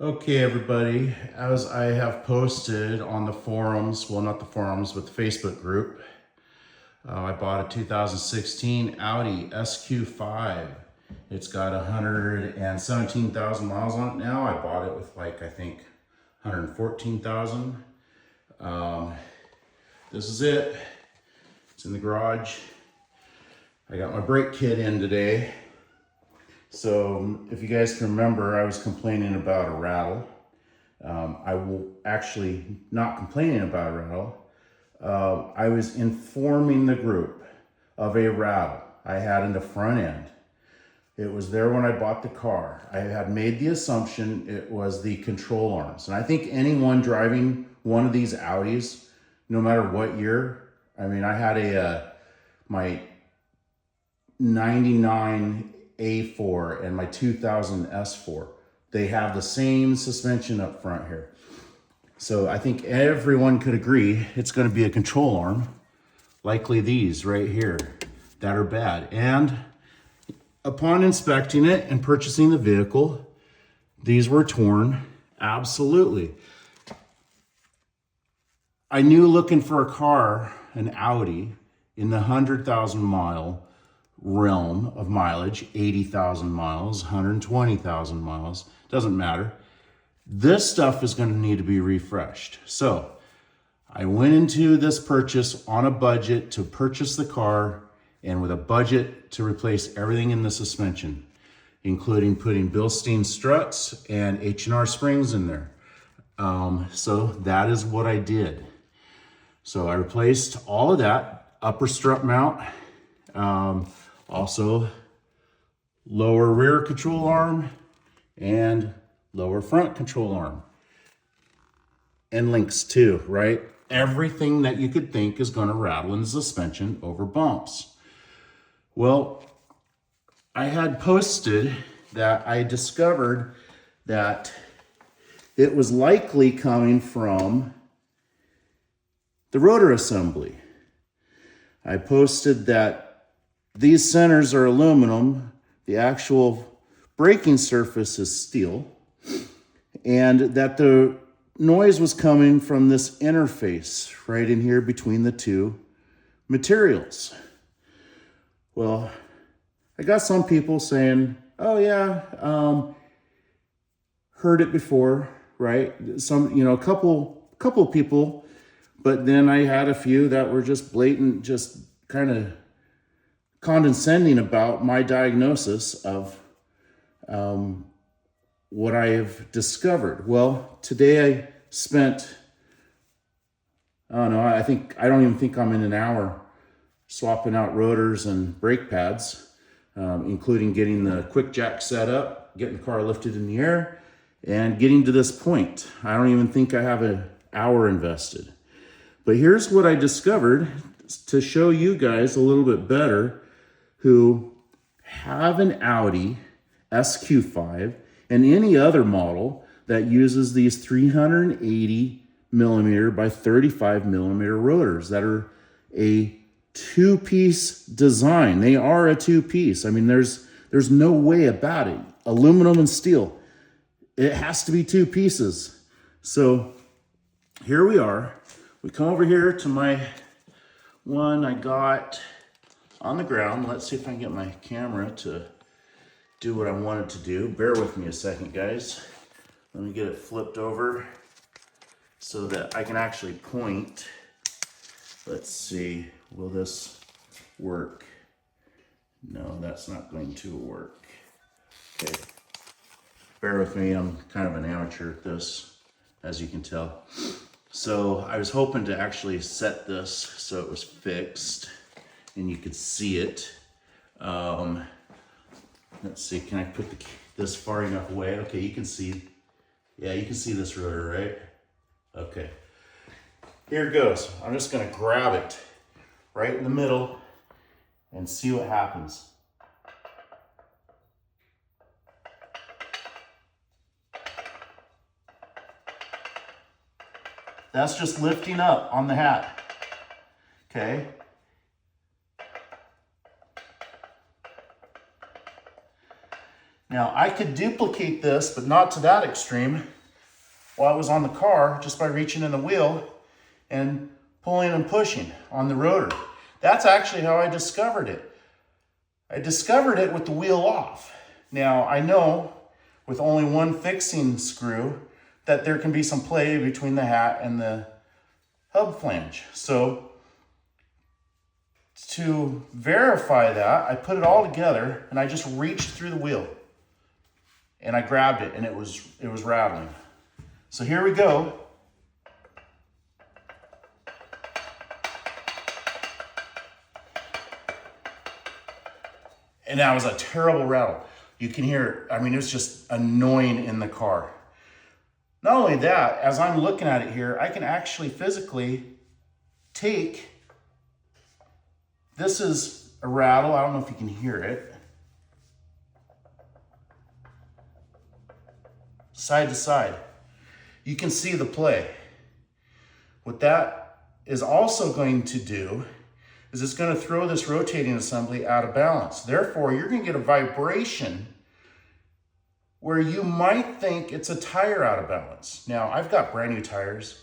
Okay, everybody, as I have posted on the forums, well, not the forums, but the Facebook group, I bought a 2016 Audi SQ5. It's got 117,000 miles on it now. I bought it with I think 114,000. This is it. It's in the garage. I got my brake kit in today. So if you guys can remember, I was complaining about a rattle. I will actually not complaining about a rattle. I was informing the group of a rattle I had in the front end. It was there when I bought the car. I had made the assumption it was the control arms. And I think anyone driving one of these Audis, no matter what year, I mean, I had my 99 A4 and my 2000 S4. They have the same suspension up front here. So I think everyone could agree it's going to be a control arm, likely these right here, that are bad. And upon inspecting it and purchasing the vehicle, these were torn, absolutely. I knew looking for a car, an Audi, in the 100,000 mile realm of mileage, 80,000 miles, 120,000 miles, doesn't matter. This stuff is going to need to be refreshed. So I went into this purchase on a budget to purchase the car and with a budget to replace everything in the suspension, including putting Bilstein struts and H&R springs in there. So that is what I did. So I replaced all of that, upper strut mount, also lower rear control arm and lower front control arm. And links too, right? Everything that you could think is going to rattle in the suspension over bumps. Well, I had posted that I discovered that it was likely coming from the rotor assembly. I posted that these centers are aluminum, the actual braking surface is steel, and that the noise was coming from this interface right in here between the two materials. Well, I got some people saying, oh yeah, heard it before, right? A couple people. But then I had a few that were just blatant, just kind of condescending about my diagnosis of what I have discovered. Well, today I spent, I don't know, I don't even think I'm in an hour swapping out rotors and brake pads, including getting the quick jack set up, getting the car lifted in the air, and getting to this point. I don't even think I have an hour invested. But here's what I discovered to show you guys a little bit better who have an Audi SQ5 and any other model that uses these 380 millimeter by 35 millimeter rotors that are a two-piece design. They are a two-piece. I mean, there's no way about it. Aluminum and steel. It has to be two pieces. So here we are. We come over here to my one I got on the ground. Let's see if I can get my camera to do what I wanted to do. Bear with me a second, guys. Let me get it flipped over so that I can actually point. Let's see, will this work? No, that's not going to work. Okay, bear with me. I'm kind of an amateur at this, as you can tell. So I was hoping to actually set this so it was fixed and you could see it. Let's see, can I put this far enough away? Okay, you can see, yeah, you can see this rotor, right? Okay, here it goes. I'm just gonna grab it right in the middle and see what happens. That's just lifting up on the hat, okay? Now I could duplicate this, but not to that extreme, while I was on the car, just by reaching in the wheel and pulling and pushing on the rotor. That's actually how I discovered it. I discovered it with the wheel off. Now I know with only one fixing screw that there can be some play between the hat and the hub flange. So to verify that, I put it all together and I just reached through the wheel and I grabbed it and it was rattling. So here we go. And that was a terrible rattle. You can hear it. I mean, it was just annoying in the car. Not only that, as I'm looking at it here, I can actually physically take, this is a rattle. I don't know if you can hear it. Side to side. You can see the play. What that is also going to do is it's going to throw this rotating assembly out of balance. Therefore, you're going to get a vibration where you might think it's a tire out of balance. Now, I've got brand new tires,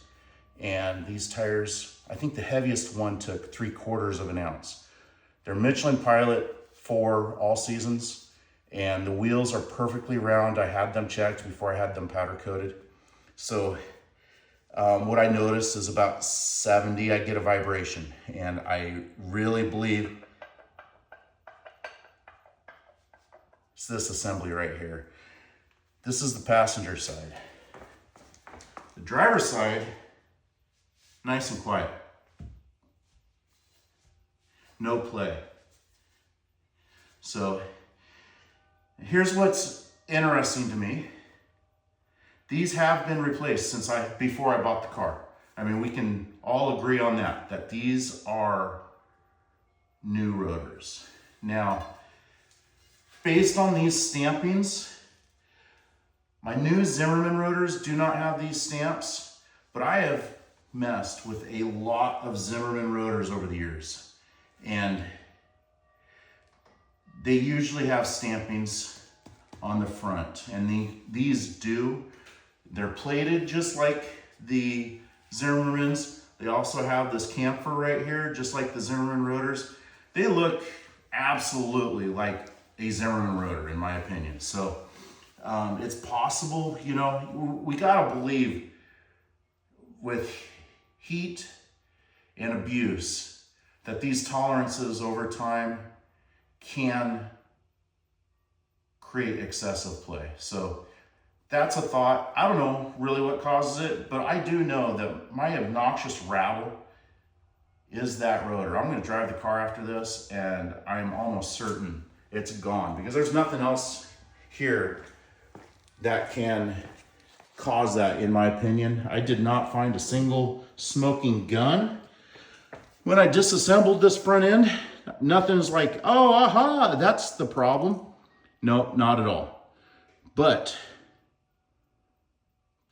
and these tires, I think the heaviest one took 3/4 of an ounce. They're Michelin Pilot for all seasons, and the wheels are perfectly round. I had them checked before I had them powder coated. So what I noticed is about 70, I get a vibration, and I really believe it's this assembly right here. This is the passenger side. The driver's side, nice and quiet. No play. So here's what's interesting to me. These have been replaced since before I bought the car. I mean, we can all agree on that these are new rotors. Now, based on these stampings, my new Zimmerman rotors do not have these stamps, but I have messed with a lot of Zimmerman rotors over the years. And they usually have stampings on the front, and these do. They're plated just like the Zimmermans. They also have this chamfer right here, just like the Zimmerman rotors. They look absolutely like a Zimmerman rotor, in my opinion. So it's possible, you know, we gotta believe with heat and abuse that these tolerances over time can create excessive play. So that's a thought. I don't know really what causes it, but I do know that my obnoxious rattle is that rotor. I'm gonna drive the car after this and I'm almost certain it's gone because there's nothing else here that can cause that, in my opinion. I did not find a single smoking gun. When I disassembled this front end, nothing's like, oh, aha, that's the problem. No, not at all. But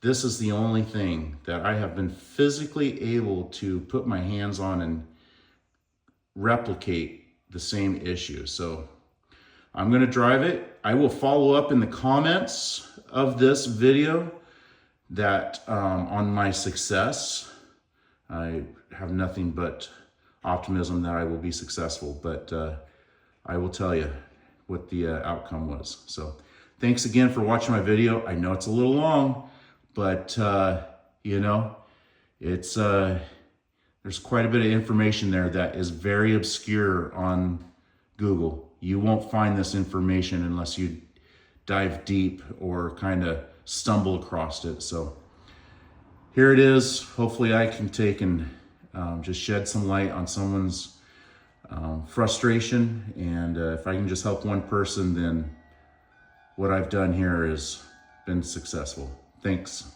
this is the only thing that I have been physically able to put my hands on and replicate the same issue. So I'm gonna drive it. I will follow up in the comments of this video that on my success. I have nothing but optimism that I will be successful, but I will tell you what the outcome was. So thanks again for watching my video. I know it's a little long, but you know, it's there's quite a bit of information there that is very obscure on Google. You won't find this information unless you dive deep or kind of stumble across it. So here it is. Hopefully I can take and just shed some light on someone's frustration. And if I can just help one person, then what I've done here has been successful. Thanks.